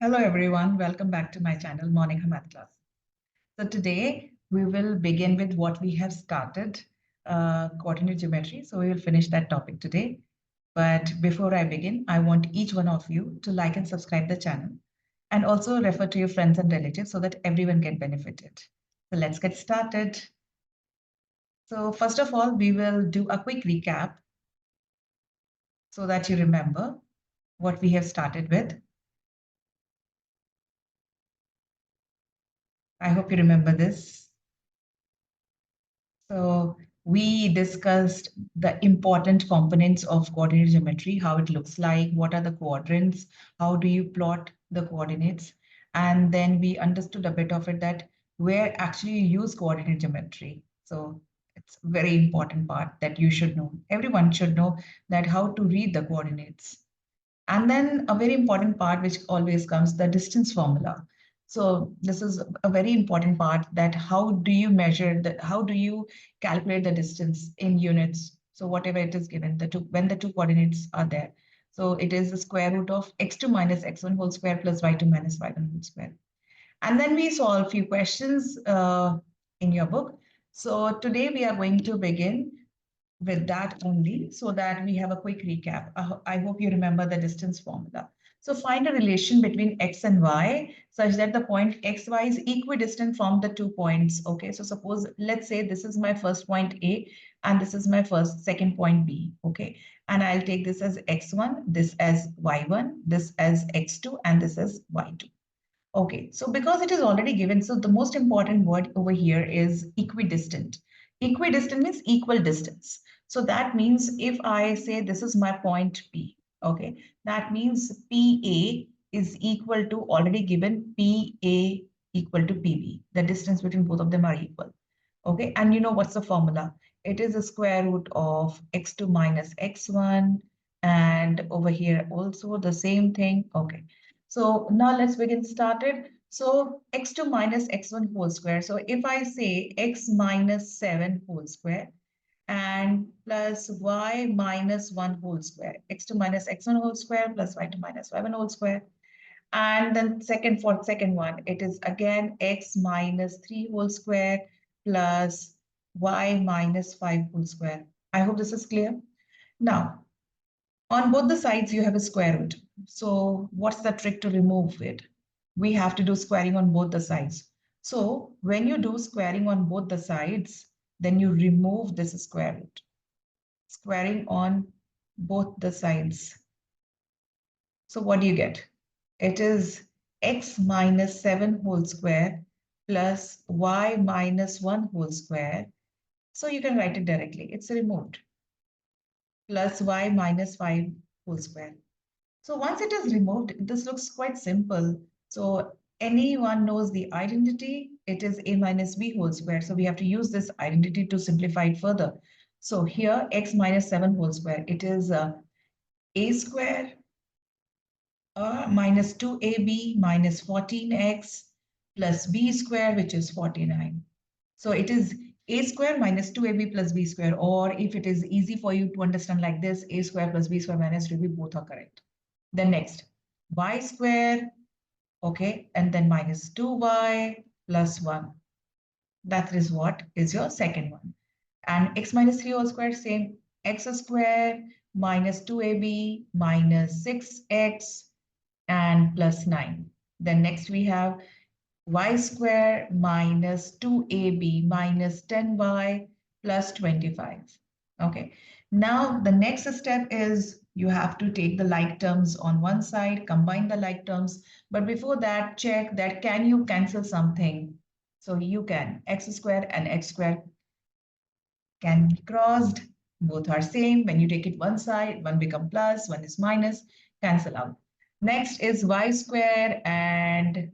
Hello everyone, welcome back to my channel Morning Math Class. So today we will begin with what we have started, coordinate geometry. So we will finish that topic today. But before I begin, I want each one of you to like and subscribe the channel and also refer to your friends and relatives so that everyone get benefited. So let's get started. So first of all, we will do a quick recap so that you remember what we have started with. I hope you remember this. So we discussed the important components of coordinate geometry, how it looks like, what are the quadrants, how do you plot the coordinates, and then we understood a bit of it that where actually you use coordinate geometry. So it's a very important part that you should know. Everyone should know that how to read the coordinates. And then a very important part which always comes, the distance formula. So this is a very important part that how do you measure that, how do you calculate the distance in units? So whatever it is given, when the two coordinates are there. So it is the square root of x2 minus x1 whole square plus y2 minus y1 whole square. And then we solve a few questions in your book. So today we are going to begin with that only so that we have a quick recap. I hope you remember the distance formula. So find a relation between x and y such that the point xy is equidistant from the 2 points. Okay, so suppose let's say this is my first point A and this is my second point B. Okay, and I'll take this as x1, this as y1, this as x2, and this as y2. Okay, so because it is already given, so the most important word over here is equidistant. Equidistant means equal distance. So that means if I say this is my point P, okay, that means PA is equal to already given PA equal to PB. The distance between both of them are equal. Okay, and you know what's the formula? It is the square root of x2 minus x1, and over here also the same thing. Okay, so now let's begin started. So x2 minus x1 whole square. So if I say x minus 7 whole square and plus y minus 1 whole square, x2 minus x1 whole square plus y2 minus y1 whole square. And then for second one, it is again x minus 3 whole square plus y minus 5 whole square. I hope this is clear. Now, on both the sides, you have a square root. So what's the trick to remove it? We have to do squaring on both the sides. So when you do squaring on both the sides, then you remove this square root. Squaring on both the sides. So what do you get? It is x minus 7 whole square plus y minus 1 whole square. So you can write it directly. It's removed. Plus y minus 5 whole square. So once it is removed, this looks quite simple. So anyone knows the identity, it is a minus b whole square. So we have to use this identity to simplify it further. So here x minus 7 whole square, it is a square minus 2ab minus 14x plus b square, which is 49. So it is a square minus 2ab plus b square, or if it is easy for you to understand like this, a square plus b square minus 2ab, both are correct. Then next, y square, okay, and then minus 2y plus 1. That is what is your second one. And x minus 3 whole square, same, x square minus 2ab minus 6x and plus 9. Then next we have y square minus 2ab minus 10y plus 25. Okay. Now the next step is you have to take the like terms on one side, combine the like terms. But before that, check that can you cancel something? So you can. X square and x square can be crossed. Both are same. When you take it one side, one become plus, one is minus, cancel out. Next is y square and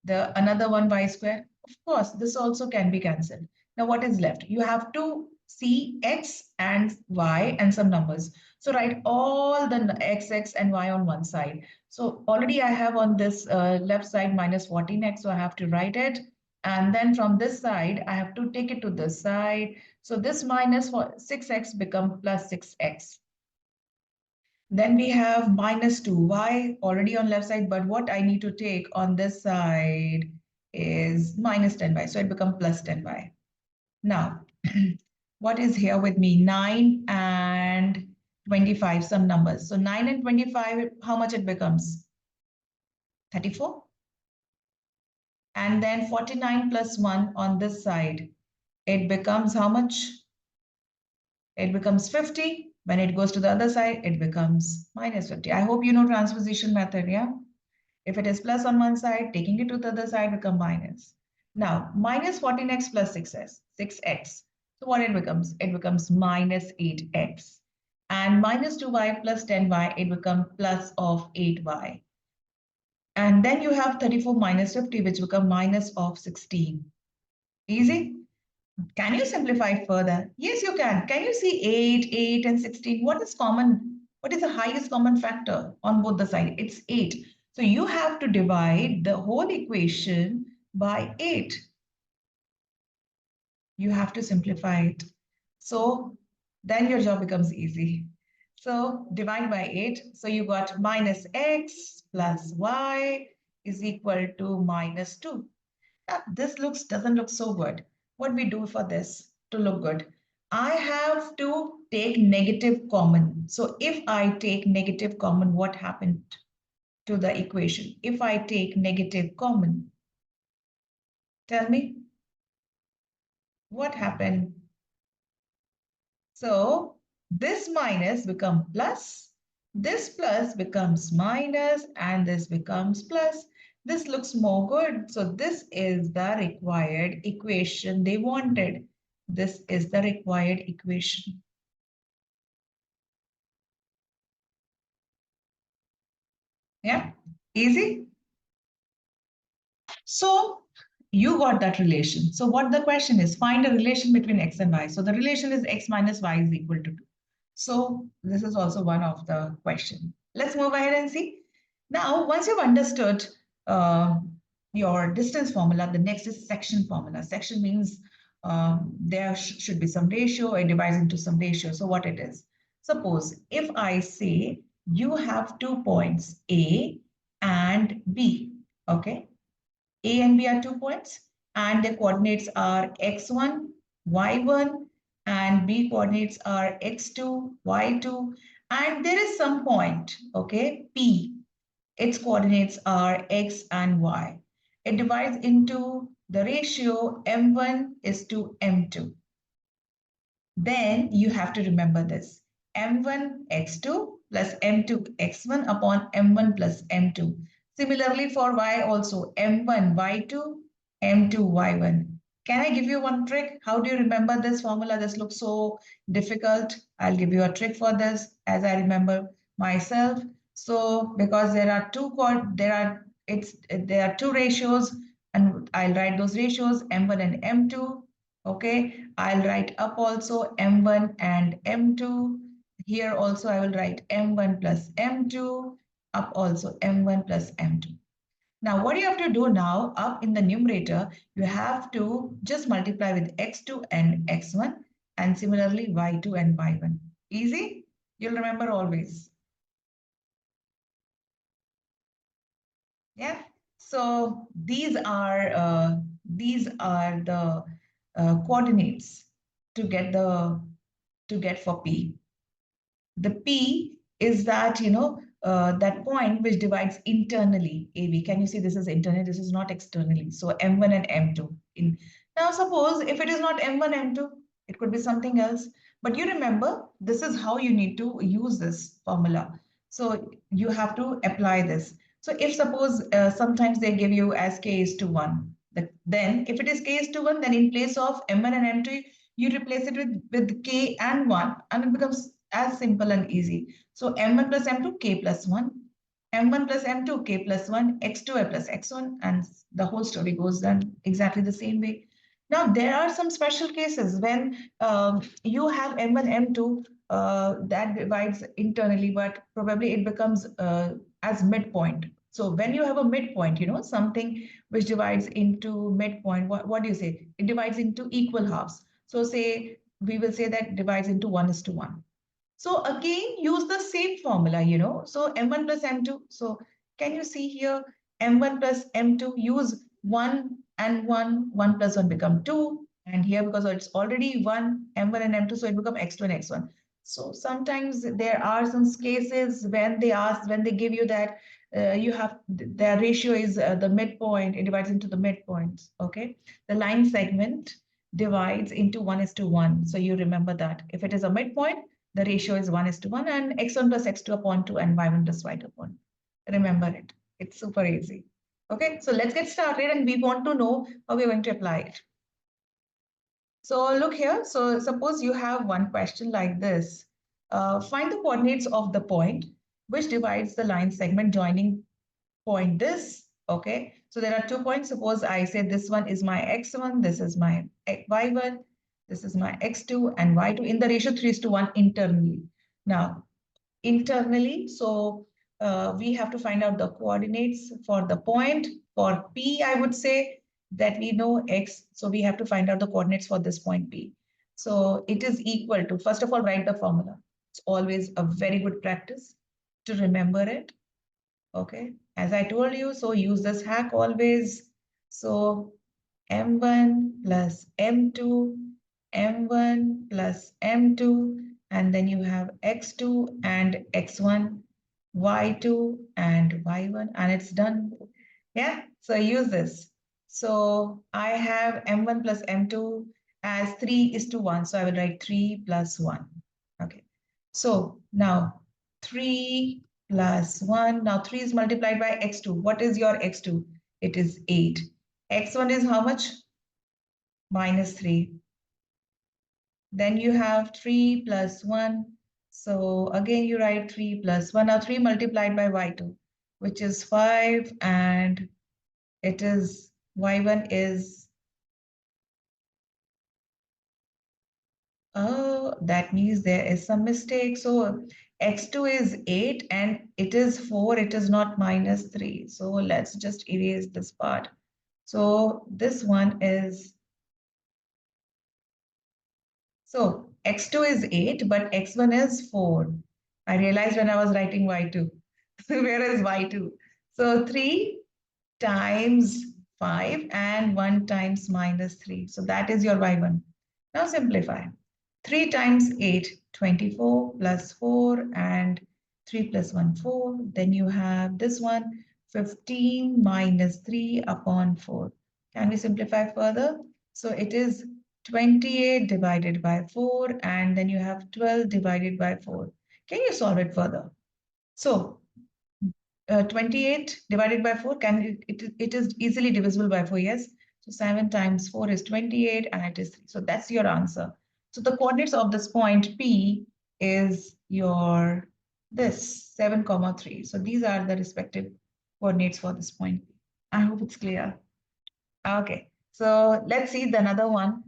the another one y square. Of course, this also can be cancelled. Now what is left? You have to see x and y and some numbers. So write all the x and y on one side. So already I have on this left side minus 14x, so I have to write it. And then from this side, I have to take it to this side. So this minus 6x become plus 6x. Then we have minus 2. Why? Already on left side, but what I need to take on this side is minus 10y. So it becomes plus 10y. Now, what is here with me? 9 and 25, some numbers. So 9 and 25, how much it becomes? 34. And then 49 plus 1 on this side. It becomes how much? It becomes 50. When it goes to the other side, it becomes minus 50. I hope you know transposition method, yeah? If it is plus on one side, taking it to the other side become minus. Now, minus 14x plus 6x. So what it becomes? It becomes minus 8x. And minus 2y plus 10y, it becomes plus of 8y. And then you have 34 minus 50, which become minus of 16. Easy? Can you simplify it further? Yes, you can. Can you see 8, 8, and 16? What is common? What is the highest common factor on both the sides? It's 8. So you have to divide the whole equation by 8. You have to simplify it. So then your job becomes easy. So divide by 8. So you got minus x plus y is equal to minus 2. This doesn't look so good. What we do for this to look good? I have to take negative common. So if I take negative common, what happened to the equation? If I take negative common, tell me what happened. So this minus becomes plus, this plus becomes minus, and this becomes plus. This looks more good. So this is the required equation they wanted. This is the required equation. Yeah, easy. So you got that relation. So what the question is, find a relation between x and y. So the relation is x minus y is equal to 2. So this is also one of the question. Let's move ahead and see. Now, once you've understood uh, your distance formula, the next is section formula. Section means there should be some ratio, it divides into some ratio. So what it is? Suppose if I say you have 2 points A and B, okay? A and B are 2 points, and the coordinates are x1, y1, and B coordinates are x2, y2, and there is some point, okay, P. Its coordinates are x and y. It divides into the ratio m1 is to m2. Then you have to remember this. M1 x2 plus M2 x1 upon M1 plus M2. Similarly for y also M1 y2, M2 y1. Can I give you one trick? How do you remember this formula? This looks so difficult. I'll give you a trick for this as I remember myself. So because there are two ratios and I'll write those ratios M1 and M2. Okay, I'll write up also M1 and M2. Here also I will write M1 plus M2, up also M1 plus M2. Now what you have to do now, up in the numerator, you have to just multiply with x2 and x1 and similarly y2 and y1. Easy? You'll remember always. Yeah. So these are the coordinates to get for P. The P is that, that point which divides internally AB. Can you see this is internally? This is not externally. So M1 and M2. Now suppose if it is not M1, M2, it could be something else. But you remember, this is how you need to use this formula. So you have to apply this. So if suppose sometimes they give you as K is to 1, then if it is K is to 1, then in place of M1 and M2, you replace it with K and 1, and it becomes as simple and easy. So M1 plus M2, K plus 1, M1 plus M2, K plus 1, X2 plus X1, and the whole story goes on exactly the same way. Now, there are some special cases when you have M1, M2 that divides internally, but probably it becomes as midpoint. So when you have a midpoint, something which divides into midpoint, what do you say? It divides into equal halves. So say, we will say that divides into 1:1. So again, use the same formula, you know. So M1 plus M2. So can you see here, M1 plus M2, use 1 and 1, 1 plus 1 become 2. And here, because it's already 1, M1 and M2, so it become X2 and X1. So sometimes there are some cases when they ask, when they give you that you have, their ratio is the midpoint, it divides into the midpoints, okay? The line segment divides into 1:1. So you remember that. If it is a midpoint, the ratio is 1:1 and x1 plus x2 upon 2 and y1 plus y2 upon 2. Remember it. It's super easy. Okay, so let's get started and we want to know how we're going to apply it. So look here. So suppose you have one question like this. Find the coordinates of the point which divides the line segment joining point this. Okay, so there are 2 points. Suppose I say this one is my x1, this is my y1, this is my x2 and y2 in the ratio 3:1 internally. Now, internally, so we have to find out the coordinates for the point. For P, I would say that we know X, so we have to find out the coordinates for this point P. So it is equal to, first of all, write the formula. It's always a very good practice to remember it. Okay, as I told you, so use this hack always. So M1 plus M2, M1 plus M2, and then you have X2 and X1, Y2 and Y1, and it's done. Yeah, so use this. So I have M1 plus M2 as 3:1, so I will write 3 plus 1. Okay, so now 3 plus 1. Now 3 is multiplied by x2. What is your x2? It is 8. X1 is how much? -3. Then you have 3 plus 1. So again, you write 3 plus 1. Now 3 multiplied by y2, which is 5. And it is y1 is, oh, that means there is some mistake. So x2 is 8 and it is 4. It is not -3. So let's just erase this part. So this one is, so x2 is 8, but x1 is 4. I realized when I was writing y2. Where is y2? So 3 times 5 and 1 times -3. So that is your y1. Now simplify. 3 times 8, 24 plus 4 and 3 plus 1, 4. Then you have this one, 15 minus 3 upon 4. Can we simplify further? So it is 28 divided by 4 and then you have 12 divided by 4. Can you solve it further? So 28 divided by 4, it is easily divisible by 4, yes. So 7 times 4 is 28 and it is 3. So that's your answer. So the coordinates of this point P is your this 7, 3. So these are the respective coordinates for this point. I hope it's clear. Okay, so let's see the another one.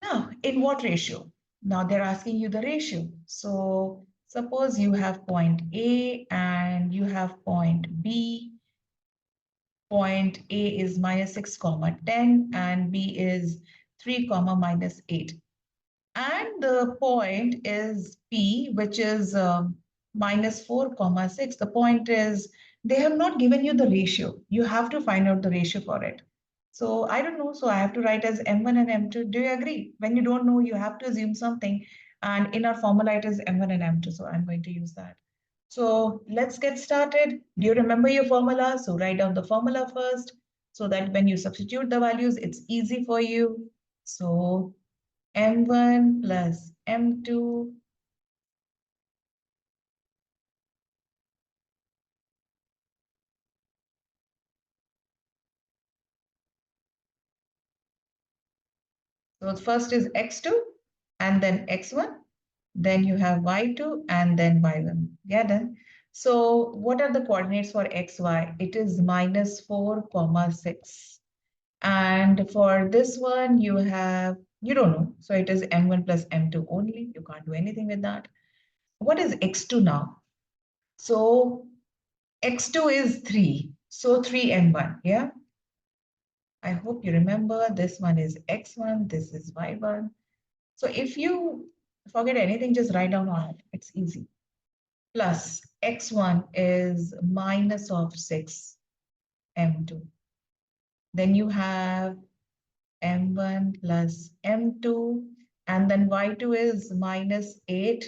Now, in what ratio? Now they're asking you the ratio. So suppose you have point A and you have point B. Point A is -6, 10 and B is 3, -8. And the point is P, which is -4, 6. The point is they have not given you the ratio. You have to find out the ratio for it. So I don't know. So I have to write as M1 and M2. Do you agree? When you don't know, you have to assume something. And in our formula, it is M1 and M2. So I'm going to use that. So let's get started. Do you remember your formula? So write down the formula first so that when you substitute the values, it's easy for you. So M1 plus M2. So first is X2 and then X1. Then you have Y2 and then Y1. Yeah, done. So what are the coordinates for XY? It is -4, 6. And for this one, you have, you don't know. So it is M1 plus M2 only. You can't do anything with that. What is X2 now? So X2 is 3. So 3M1, yeah? I hope you remember this one is X1, this is Y1. So if you Forget anything, just write down on it. It's easy. Plus x1 is minus of 6 m2. Then you have m1 plus m2, and then y2 is minus 8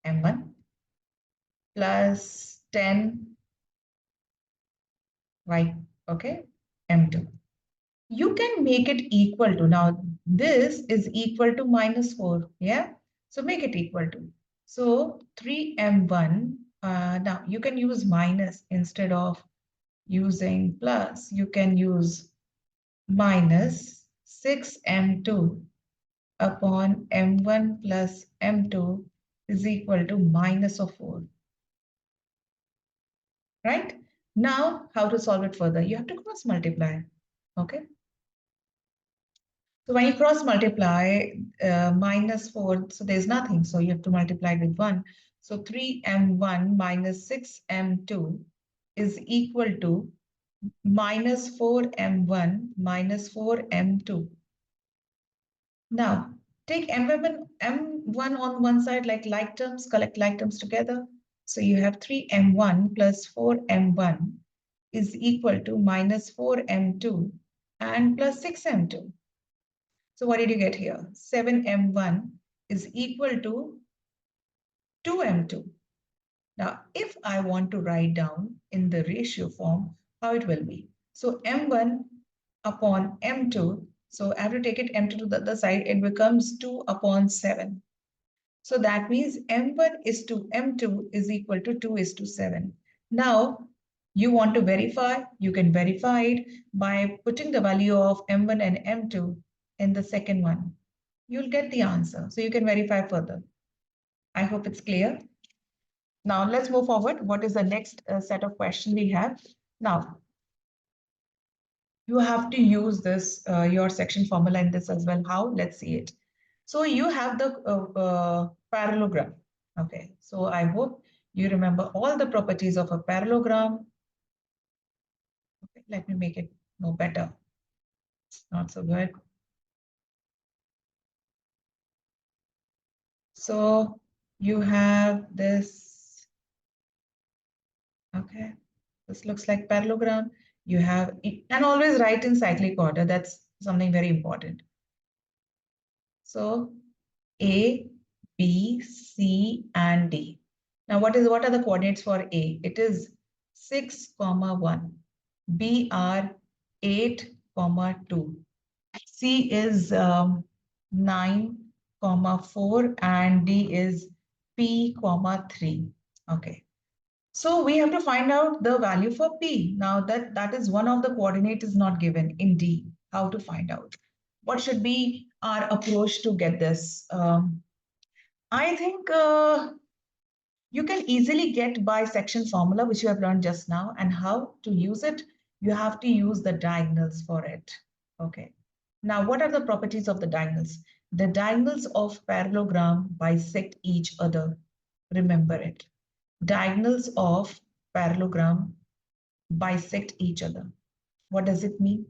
m1 plus 10 y, okay, m2. You can make it equal to, now this is equal to minus 4, yeah? So make it equal to. So 3m1, now you can use minus instead of using plus. You can use minus 6m2 upon m1 plus m2 is equal to minus of 4, right? Now, how to solve it further? You have to cross multiply, okay? So when you cross multiply minus 4, so there's nothing. So you have to multiply with 1. So 3m1 minus 6m2 is equal to minus 4m1 minus 4m2. Now, take m1 on one side, like terms, collect like terms together. So you have 3m1 plus 4m1 is equal to minus 4m2 and plus 6m2. So what did you get here? 7m1 is equal to 2m2. Now, if I want to write down in the ratio form, how it will be? So m1 upon m2, so I have to take it m2 to the other side, it becomes 2 upon 7. So that means m1 is to m2 is equal to 2 is to 7. Now, you want to verify, you can verify it by putting the value of m1 and m2 in the second one. You'll get the answer. So you can verify further. I hope it's clear. Now let's move forward. What is the next set of questions we have? Now, you have to use this, your section formula in this as well. How? Let's see it. So you have the parallelogram. Okay, so I hope you remember all the properties of a parallelogram. Okay, let me make it more better. It's not so good. So you have this, okay, this looks like parallelogram. You have, and always write in cyclic order. That's something very important. So A, B, C, and D. Now, what are the coordinates for A? It is 6, 1. B are 8, 2. C is 9, 4, and D is P, 3. Okay. So we have to find out the value for P. Now that is one of the coordinate is not given in D. How to find out? What should be our approach to get this? I think you can easily get by section formula, which you have learned just now, and how to use it. You have to use the diagonals for it. Okay. Now, what are the properties of the diagonals? The diagonals of parallelogram bisect each other. Remember it. Diagonals of parallelogram bisect each other. What does it mean?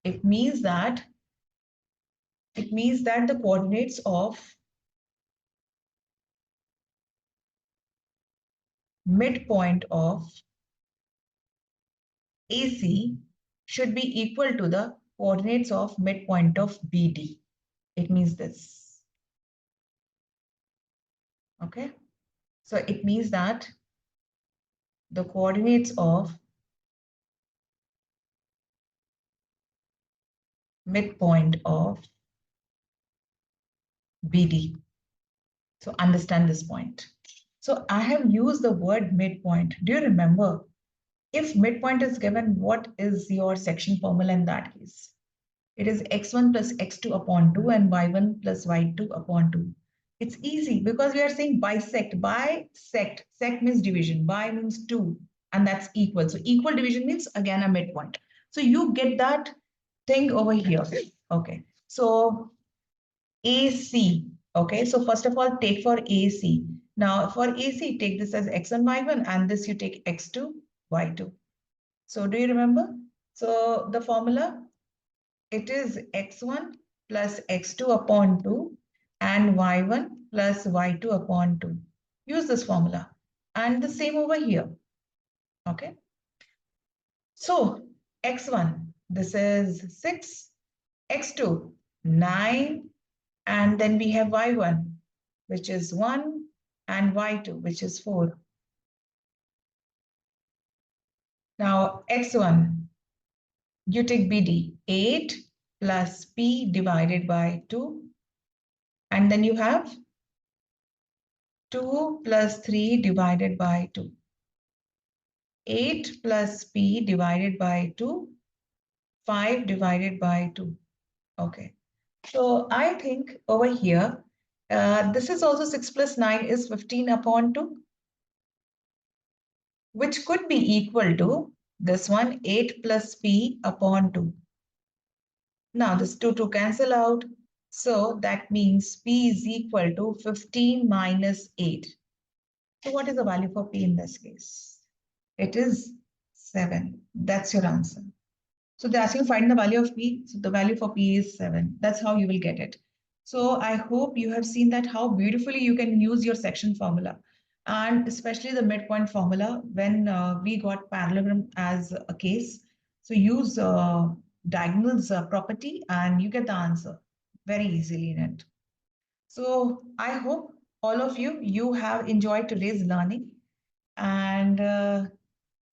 It means that the coordinates of midpoint of AC should be equal to the coordinates of midpoint of BD. It means this. Okay. So it means that the coordinates of midpoint of BD. So understand this point. So I have used the word midpoint. Do you remember? If midpoint is given, what is your section formula in that case? It is x1 plus x2 upon 2 and y1 plus y2 upon 2. It's easy because we are saying bisect. Bisect. Sect means division. Bi means 2. And that's equal. So equal division means again a midpoint. So you get that thing over here. Okay. So AC. Okay. So first of all, take for AC. Now for AC, take this as x1, y1, and this you take x2, y2. So do you remember? So the formula, it is x1 plus x2 upon 2 and y1 plus y2 upon 2. Use this formula. And the same over here. Okay. So x1, this is 6, x2, 9, and then we have y1, which is 1, and y2, which is 4. Now x1, you take BD, 8 plus p divided by 2, and then you have 2 plus 3 divided by 2. 8 plus p divided by 2, 5 divided by 2. Okay. So I think over here, this is also 6 plus 9 is 15 upon 2, which could be equal to this one, 8 plus p upon 2. Now this 2 cancel out. So that means p is equal to 15 minus 8. So what is the value for p in this case? It is 7. That's your answer. So they're asking find the value of p. So the value for p is 7. That's how you will get it. So I hope you have seen that how beautifully you can use your section formula, and especially the midpoint formula when we got parallelogram as a case. So use diagonals property and you get the answer very easily in it. So I hope all of you have enjoyed today's learning, and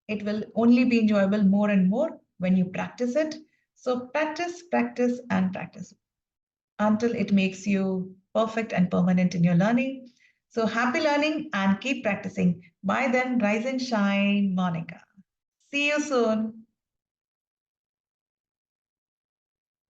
it will only be enjoyable more and more when you practice it. So practice, practice, and practice until it makes you perfect and permanent in your learning. So happy learning and keep practicing. Bye then, rise and shine, Monica. See you soon.